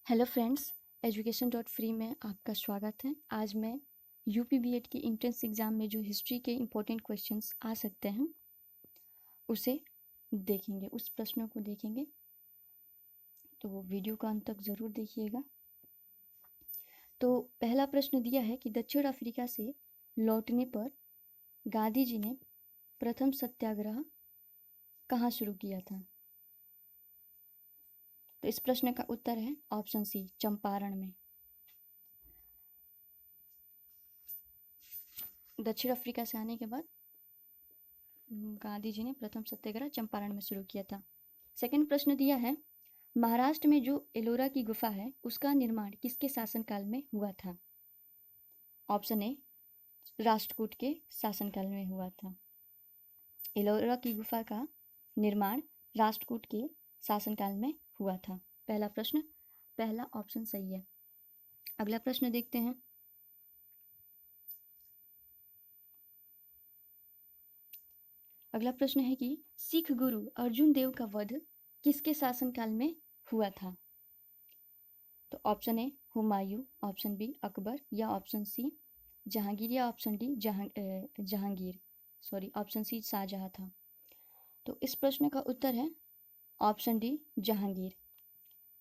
Hello friends, एजुकेशन.फ्री में आपका स्वागत है। आज मैं यूपी बीएड की एंट्रेंस एग्ज़ाम में जो हिस्ट्री के इम्पोर्टेंट क्वेश्चंस आ सकते हैं उसे देखेंगे, उस प्रश्नों को देखेंगे। तो वीडियो का अंत तक ज़रूर देखिएगा। तो पहला प्रश्न दिया है कि दक्षिण अफ्रीका से लौटने पर गांधी जी ने प्रथम सत्याग्रह कहाँ शुरू किया था? तो इस प्रश्न का उत्तर है ऑप्शन सी, चंपारण में। दक्षिण अफ्रीका से आने के बाद गांधी जी ने प्रथम सत्याग्रह चंपारण में शुरू किया था। सेकंड प्रश्न दिया है, महाराष्ट्र में जो एलोरा की गुफा है उसका निर्माण किसके शासनकाल में हुआ था? ऑप्शन ए, राष्ट्रकूट के शासनकाल में हुआ था। एलोरा की गुफा का निर्माण राष्ट्रकूट के शासनकाल में हुआ था। पहला प्रश्न, पहला ऑप्शन सही है। अगला प्रश्न देखते हैं। अगला प्रश्न है कि सिख गुरु अर्जुन देव का वध किसके शासनकाल में हुआ था? तो option A Humayun, option B Akbar या ऑप्शन सी जहांगीर या option D Jahangir, sorry option C Shahjahan था। तो इस प्रश्न का उत्तर है ऑप्शन डी जहांगीर।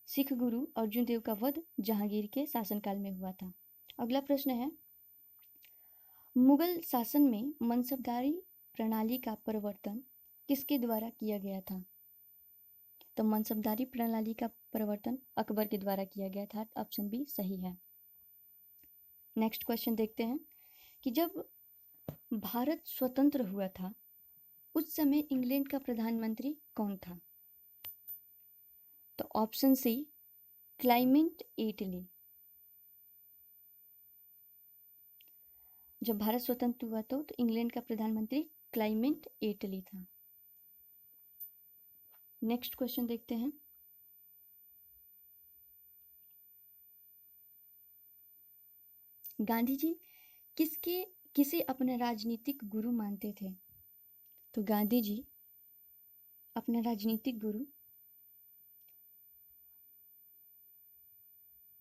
सिख गुरु अर्जुन देव का वध जहांगीर के शासनकाल में हुआ था। अगला प्रश्न है, मुगल शासन में मनसबदारी प्रणाली का प्रवर्तन किसके द्वारा किया गया था? तो मनसबदारी प्रणाली का प्रवर्तन अकबर के द्वारा किया गया था। ऑप्शन बी सही है। नेक्स्ट क्वेश्चन देखते हैं कि जब भारत स्वतंत्र हुआ था उस समय इंग्लैंड का प्रधानमंत्री कौन था? तो ऑप्शन सी क्लाइमेट एटली। जब भारत स्वतंत्र हुआ तो इंग्लैंड का प्रधानमंत्री क्लाइमेट एटली था। नेक्स्ट क्वेश्चन देखते हैं। गांधी जी किसे अपना राजनीतिक गुरु मानते थे? तो गांधी जी अपना राजनीतिक गुरु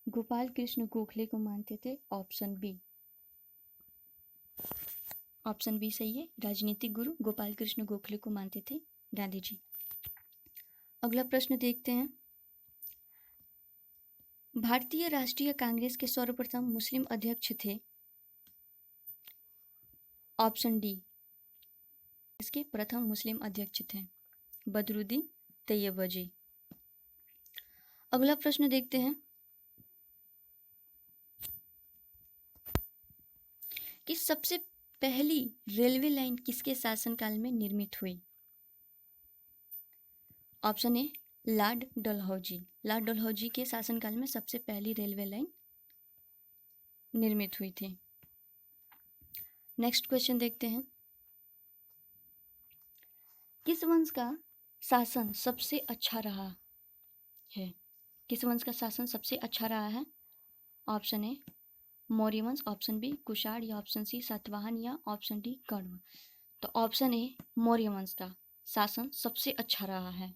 गोपाल कृष्ण गोखले को मानते थे। ऑप्शन बी, ऑप्शन बी सही है। राजनीतिक गुरु गोपाल कृष्ण गोखले को मानते थे गांधी जी। अगला प्रश्न देखते हैं। भारतीय राष्ट्रीय कांग्रेस के सर्वप्रथम मुस्लिम अध्यक्ष थे? ऑप्शन डी, इसके प्रथम मुस्लिम अध्यक्ष थे बदरुद्दीन तैयबजी। अगला प्रश्न देखते हैं कि सबसे पहली रेलवे लाइन किसके शासनकाल में निर्मित हुई? Option A Lord Dalhousie. Lord Dalhousie के शासनकाल में सबसे पहली रेलवे लाइन निर्मित हुई थी। नेक्स्ट क्वेश्चन देखते हैं। किस वंश का शासन सबसे अच्छा रहा है? किस वंश का शासन सबसे अच्छा रहा है? ऑप्शन ए मौर्य वंश, ऑप्शन बी कुषाण या ऑप्शन सी सातवाहन या ऑप्शन डी कण्व। तो ऑप्शन ए मौर्य वंश का शासन सबसे अच्छा रहा है।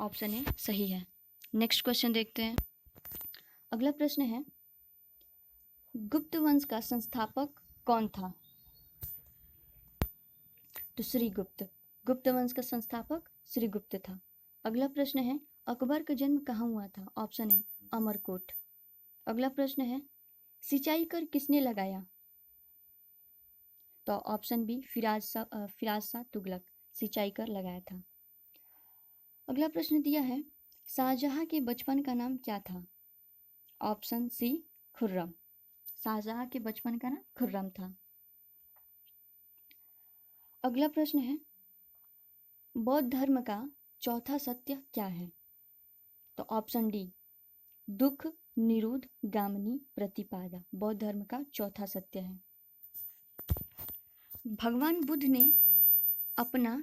ऑप्शन ए सही है। नेक्स्ट क्वेश्चन देखते हैं। अगला प्रश्न है, गुप्त वंश का संस्थापक कौन था? तो श्रीगुप्त। गुप्त वंश का संस्थापक श्रीगुप्त था। अगला प्रश्न है, अकबर का जन्म कहाँ हुआ था? Option A Amarkot. अगला प्रश्न है, सिंचाई कर किसने लगाया? तो ऑप्शन बी फिराज शाह तुगलक सिंचाई कर लगाया था। अगला प्रश्न दिया है, शाहजहां के बचपन का नाम क्या था? Option C Khurram. शाहजहां के बचपन का नाम खुर्रम था। अगला प्रश्न है, बौद्ध धर्म का चौथा सत्य क्या है? तो ऑप्शन डी दुख निरोध गामिनी प्रतिपादा बौद्ध धर्म का चौथा सत्य है। भगवान बुद्ध ने अपना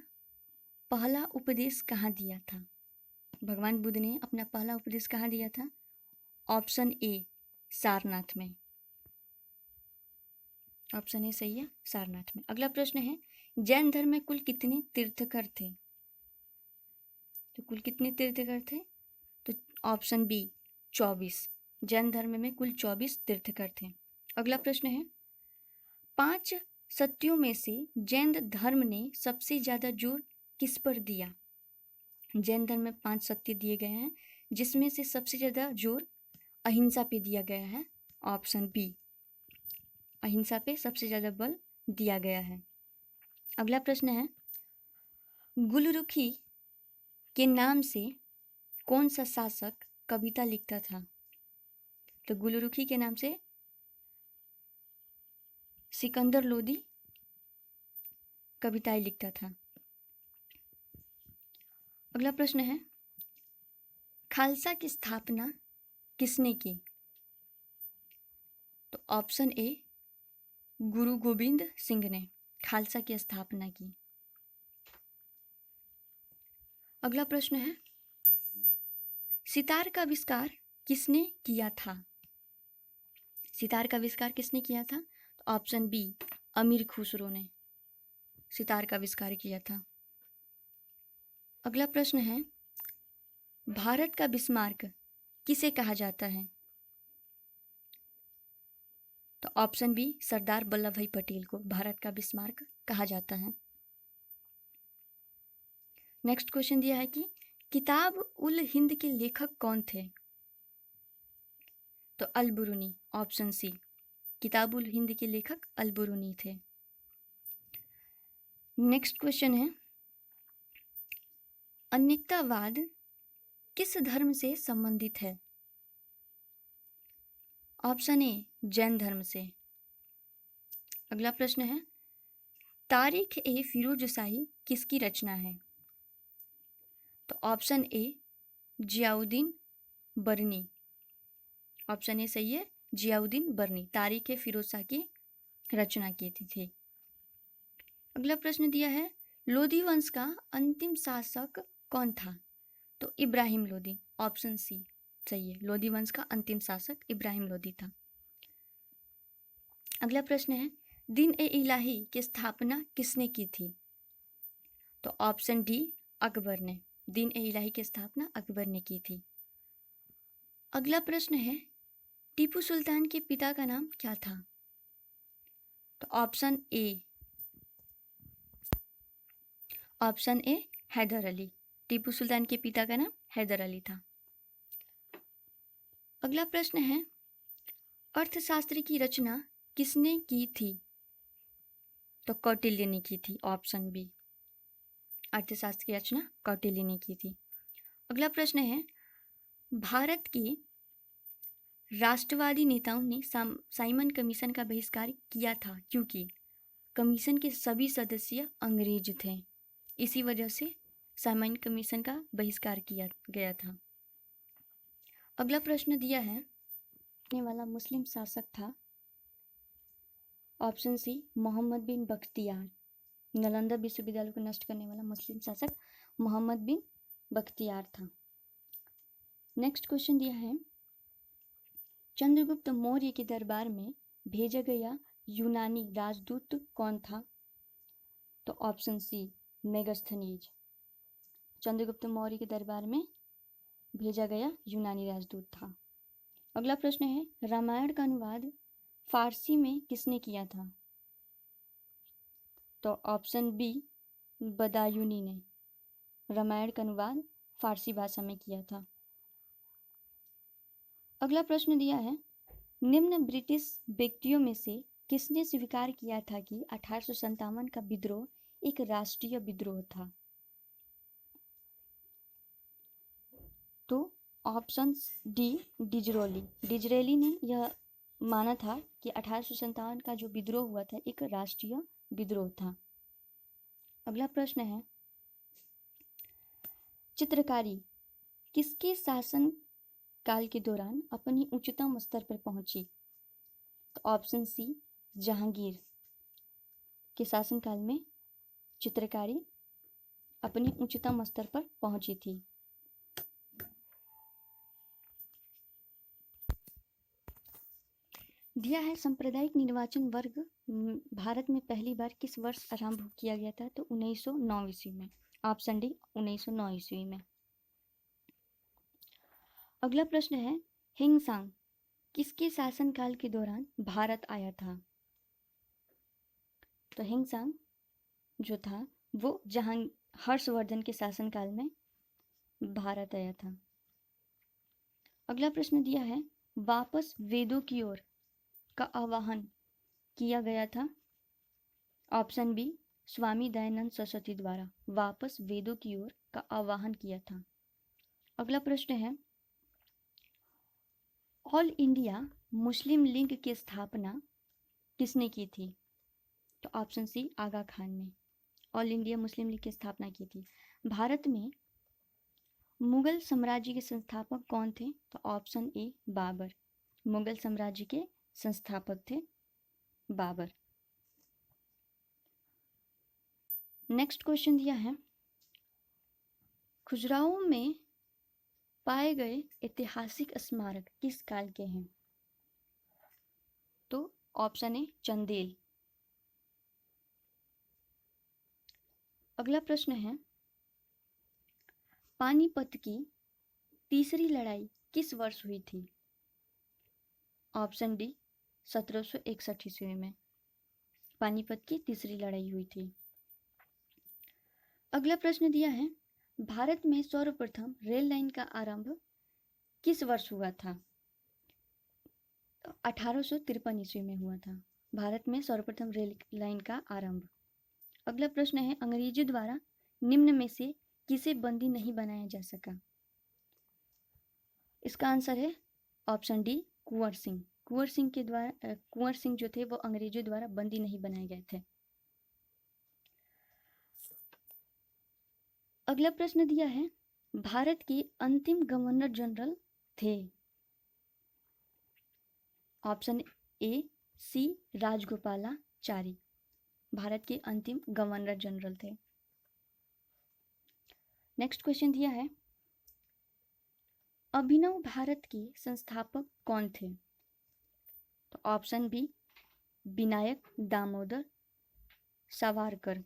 पहला उपदेश कहाँ दिया था? भगवान बुद्ध ने अपना पहला उपदेश कहाँ दिया था? ऑप्शन ए सारनाथ में। ऑप्शन ए सही है, सारनाथ में। अगला प्रश्न है, जैन धर्म में कुल कितने तीर्थकर थे? तो कुल कितने तीर्थकर थे? तो ऑप्शन बी 24। जैन धर्म में कुल 24 तीर्थकर थे। अगला प्रश्न है, 5 सत्यों में से जैन धर्म ने सबसे ज्यादा जोर किस पर दिया? जैन धर्म में 5 सत्य दिए गए हैं, जिसमें से सबसे ज्यादा जोर अहिंसा पे दिया गया है। ऑप्शन बी, अहिंसा पे सबसे ज्यादा बल दिया गया है। अगला प्रश्न है, गुलरुखी के नाम से कौन सा शासक कविता लिखता था? तो गुलरुखी के नाम से सिकंदर लोदी कविताएं लिखता था। अगला प्रश्न है, खालसा की स्थापना किसने की? तो ऑप्शन ए, गुरु गोविंद सिंह ने खालसा की स्थापना की। अगला प्रश्न है, सितार का आविष्कार किसने किया था? सितार का आविष्कार किसने किया था? तो ऑप्शन बी, अमीर खुसरो ने सितार का आविष्कार किया था। अगला प्रश्न है, भारत का बिस्मार्क किसे कहा जाता है? तो ऑप्शन बी, सरदार वल्लभ भाई पटेल को भारत का बिस्मार्क कहा जाता है। नेक्स्ट क्वेश्चन दिया है कि किताब उल हिंद के लेखक कौन थे? तो अल बुरूनी, ऑप्शन सी, किताब उल हिंद के लेखक अल बुरूनी थे। नेक्स्ट क्वेश्चन है, अनेकतावाद किस धर्म से संबंधित है? ऑप्शन ए, जैन धर्म से। अगला प्रश्न है, तारीख ए फिरोजशाही किसकी रचना है? तो ऑप्शन ए, जियाउद्दीन बरनी। ऑप्शन ए सही है, जियाउद्दीन बरनी तारीख ए फिरोजशाह की रचना की थी। अगला प्रश्न दिया है, लोधी वंश का अंतिम शासक कौन था? तो इब्राहिम लोधी, ऑप्शन सी सही है, लोधी वंश का अंतिम शासक इब्राहिम लोधी था। अगला प्रश्न है, दिन ए इलाही की स्थापना किसने की थी? तो ऑप्शन डी, अकबर ने दिन ए इलाही की स्थापना अकबर ने की थी। अगला प्रश्न है, टीपू सुल्तान के पिता का नाम क्या था? तो ऑप्शन ए हैदर अली। टीपू सुल्तान के पिता का नाम हैदर अली था। अगला प्रश्न है, अर्थशास्त्र की रचना किसने की थी? तो कौटिल्य ने की थी। ऑप्शन बी, अर्थशास्त्र की रचना कौटिल्य ने की थी। अगला प्रश्न है, भारत के राष्ट्रवादी नेताओं ने साइमन कमीशन का बहिष्कार किया था क्योंकि कमीशन के सभी सदस्य अंग्रेज थे। इसी वजह से साइमन कमीशन का बहिष्कार किया गया था। अगला प्रश्न दिया है, ने वाला मुस्लिम शासक था। ऑप्शन सी, मोहम्मद बिन बख्तियार। नालंदा विश्वविद्यालय को नष्ट करने वाला मुस्लिम शासक मोहम्मद बिन बख्तियार था। नेक्स्ट क्वेश्चन दिया है, चंद्रगुप्त मौर्य के दरबार में भेजा गया यूनानी राजदूत कौन था? तो ऑप्शन सी, मेगास्थनीज। चंद्रगुप्त मौर्य के दरबार में भेजा गया यूनानी राजदूत था। अगला प्रश्न है, रामायण का अनुवाद फारसी में किसने किया था? तो ऑप्शन बी, बदायूनी ने रामायण का अनुवाद फारसी भाषा में किया था। अगला प्रश्न दिया है, निम्न ब्रिटिश व्यक्तियों में से किसने स्वीकार किया था कि 1857 का विद्रोह एक राष्ट्रीय विद्रोह था? तो ऑप्शन डी, डिजरोली। डिजरेली ने यह माना था कि 1857 का जो विद्रोह हुआ था एक राष्ट्रीय विद्रोह था। अगला प्रश्न है, चित्रकारी किसके शासन काल के दौरान अपनी उच्चतम स्तर पर पहुंची? तो ऑप्शन सी, जहांगीर के शासनकाल में चित्रकारी अपनी उच्चतम स्तर पर पहुंची थी। दिया है, सांप्रदायिक निर्वाचन वर्ग भारत में पहली बार किस वर्ष आरंभ किया गया था? तो 1909 ईस्वी में। ऑप्शन डी, 1909 ईस्वी में। अगला प्रश्न है, हिंगसांग किसके शासनकाल के दौरान भारत आया था? तो हिंगसांग जो था वो हर्षवर्धन के शासनकाल में भारत आया था। अगला प्रश्न दिया है, वापस वेदों की ओर का आह्वान किया गया था? ऑप्शन बी, स्वामी दयानंद सरस्वती द्वारा वापस वेदों की ओर का आह्वान किया था। अगला प्रश्न है, ऑल इंडिया मुस्लिम लीग की स्थापना किसने की थी? तो ऑप्शन सी, आगा खान ने ऑल इंडिया मुस्लिम लीग की स्थापना की थी। भारत में मुगल साम्राज्य के संस्थापक कौन थे? तो ऑप्शन ए, बाबर। मुगल साम्राज्य के संस्थापक थे बाबर। नेक्स्ट क्वेश्चन दिया है, खजुराहो में पाए गए ऐतिहासिक स्मारक किस काल के हैं? तो ऑप्शन ए, चंदेल। अगला प्रश्न है, पानीपत की तीसरी लड़ाई किस वर्ष हुई थी? ऑप्शन डी, 1761 ईस्वी में पानीपत की तीसरी लड़ाई हुई थी। अगला प्रश्न दिया है, भारत में सर्वप्रथम रेल लाइन का आरंभ किस वर्ष हुआ था? 1853 ईस्वी में हुआ था भारत में सर्वप्रथम रेल लाइन का आरंभ। अगला प्रश्न है, अंग्रेजों द्वारा निम्न में से किसे बंदी नहीं बनाया जा सका? इसका आंसर है ऑप्शन डी, कुंवर सिंह। कुंवर सिंह जो थे वो अंग्रेजों द्वारा बंदी नहीं बनाए गए थे। अगला प्रश्न दिया है, भारत के अंतिम गवर्नर जनरल थे? ऑप्शन ए, सी, राजगोपालाचारी भारत के अंतिम गवर्नर जनरल थे। नेक्स्ट क्वेश्चन दिया है, अभिनव भारत के संस्थापक कौन थे? तो ऑप्शन बी, विनायक दामोदर सावरकर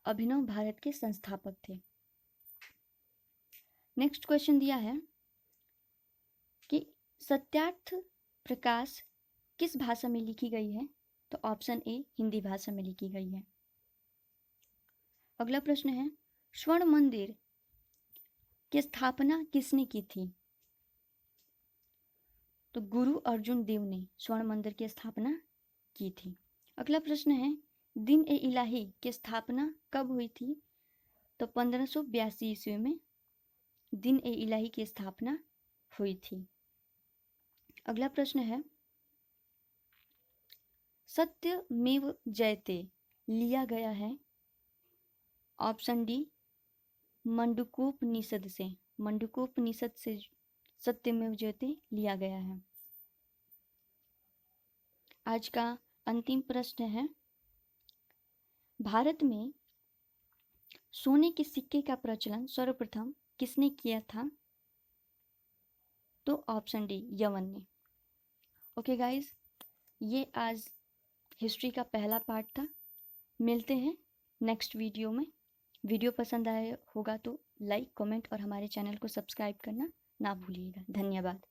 अभिनव भारत के संस्थापक थे। नेक्स्ट क्वेश्चन दिया है कि सत्यार्थ प्रकाश किस भाषा में लिखी गई है? तो ऑप्शन ए, हिंदी भाषा में लिखी गई है। अगला प्रश्न है, स्वर्ण मंदिर की स्थापना किसने की थी? तो गुरु अर्जुन देव ने स्वर्ण मंदिर की स्थापना की थी। अगला प्रश्न है, दिन ए इलाही की स्थापना कब हुई थी? तो 1582 ईस्वी में दिन ए इलाही की स्थापना हुई थी। अगला प्रश्न है, सत्यमेव जयते लिया गया है? ऑप्शन डी, मंडूकोपनिषद से सत्यमेव जयते लिया गया है। आज का अंतिम प्रश्न है, भारत में सोने के सिक्के का प्रचलन सर्वप्रथम किसने किया था? तो ऑप्शन डी, यवन ने। ओके गाइस, ये आज हिस्ट्री का पहला पार्ट था। मिलते हैं नेक्स्ट वीडियो में। वीडियो पसंद आया होगा तो लाइक, कमेंट और हमारे चैनल को सब्सक्राइब करना ना भूलिएगा। धन्यवाद।